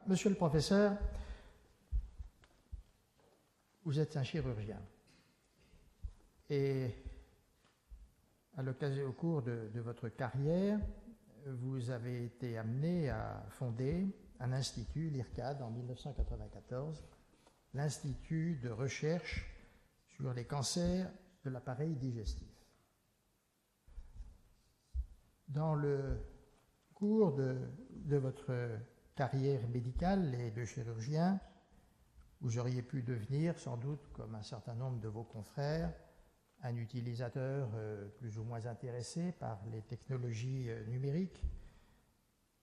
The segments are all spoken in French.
monsieur le professeur, vous êtes un chirurgien. Et au cours de votre carrière, vous avez été amené à fonder un institut, l'IRCAD, en 1994, l'Institut de recherche sur les cancers de l'appareil digestif. Dans le cours de votre carrière médicale et de chirurgien, vous auriez pu devenir, sans doute, comme un certain nombre de vos confrères, un utilisateur plus ou moins intéressé par les technologies numériques,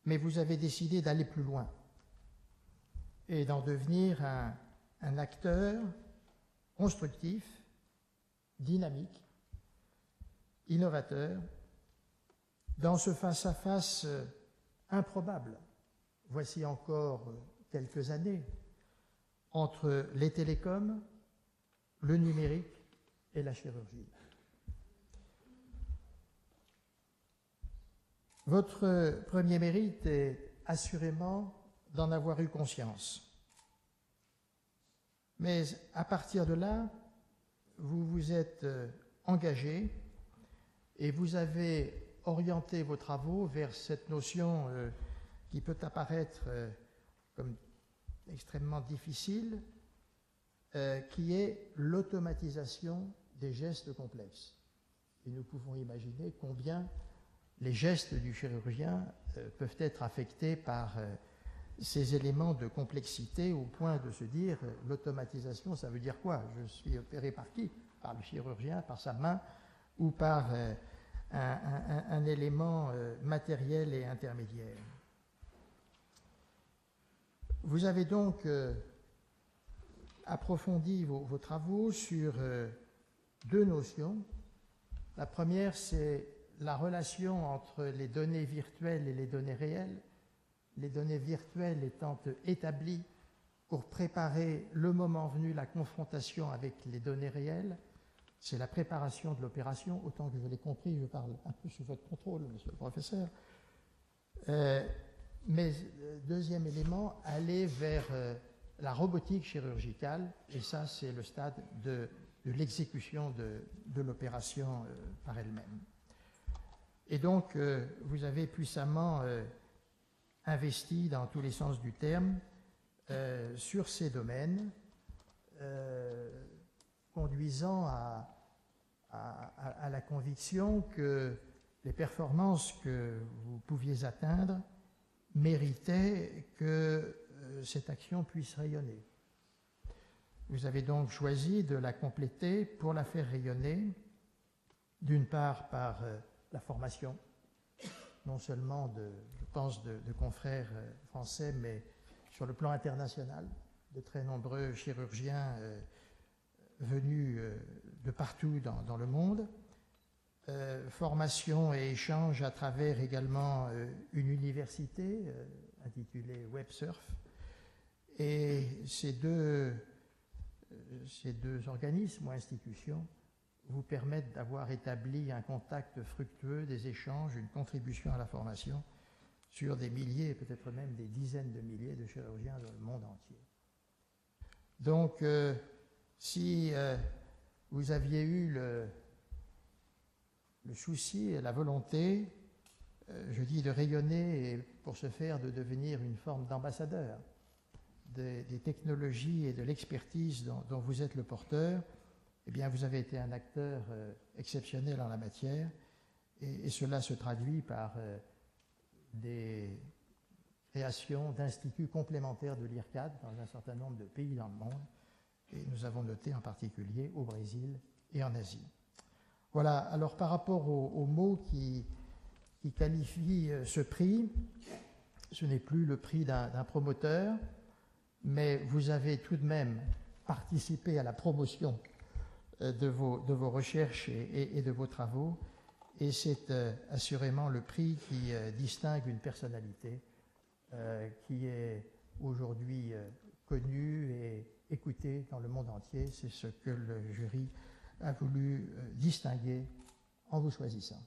mais vous avez décidé d'aller plus loin et d'en devenir un acteur constructif, dynamique, innovateur, dans ce face-à-face improbable, voici encore quelques années, entre les télécoms, le numérique et la chirurgie. Votre premier mérite est assurément d'en avoir eu conscience. Mais à partir de là, vous vous êtes engagé et vous avez orienté vos travaux vers cette notion qui peut apparaître comme extrêmement difficile, qui est l'automatisation des gestes complexes. Et nous pouvons imaginer combien les gestes du chirurgien peuvent être affectés par ces éléments de complexité au point de se dire l'automatisation, ça veut dire quoi? Je suis opéré par qui? Par le chirurgien, par sa main ou par un élément matériel et intermédiaire. Vous avez donc approfondi vos travaux sur deux notions. La première, c'est la relation entre les données virtuelles et les données réelles, les données virtuelles étant établies pour préparer le moment venu la confrontation avec les données réelles. C'est la préparation de l'opération. Autant que je l'ai compris, je parle un peu sous votre contrôle, monsieur le professeur. Mais deuxième élément, aller vers la robotique chirurgicale, et ça c'est le stade de l'exécution de l'opération par elle-même. Et donc vous avez puissamment investi dans tous les sens du terme sur ces domaines, conduisant à la conviction que les performances que vous pouviez atteindre méritait que cette action puisse rayonner. Vous avez donc choisi de la compléter pour la faire rayonner, d'une part par la formation, non seulement je pense, de confrères français, mais sur le plan international, de très nombreux chirurgiens venus de partout dans le monde, formation et échange à travers également une université intitulée WebSurf. Et ces deux organismes ou institutions vous permettent d'avoir établi un contact fructueux, des échanges, une contribution à la formation sur des milliers, peut-être même des dizaines de milliers de chirurgiens dans le monde entier. Donc, si vous aviez eu le souci et la volonté, je dis, de rayonner et pour ce faire de devenir une forme d'ambassadeur des technologies et de l'expertise dont vous êtes le porteur, eh bien vous avez été un acteur exceptionnel en la matière et cela se traduit par des créations d'instituts complémentaires de l'IRCAD dans un certain nombre de pays dans le monde, et nous avons noté en particulier au Brésil et en Asie. Voilà, alors par rapport aux mots qui qualifient ce prix, ce n'est plus le prix d'un promoteur, mais vous avez tout de même participé à la promotion de vos recherches et de vos travaux, et c'est assurément le prix qui distingue une personnalité qui est aujourd'hui connue et écoutée dans le monde entier. C'est ce que le jury a voulu distinguer en vous choisissant.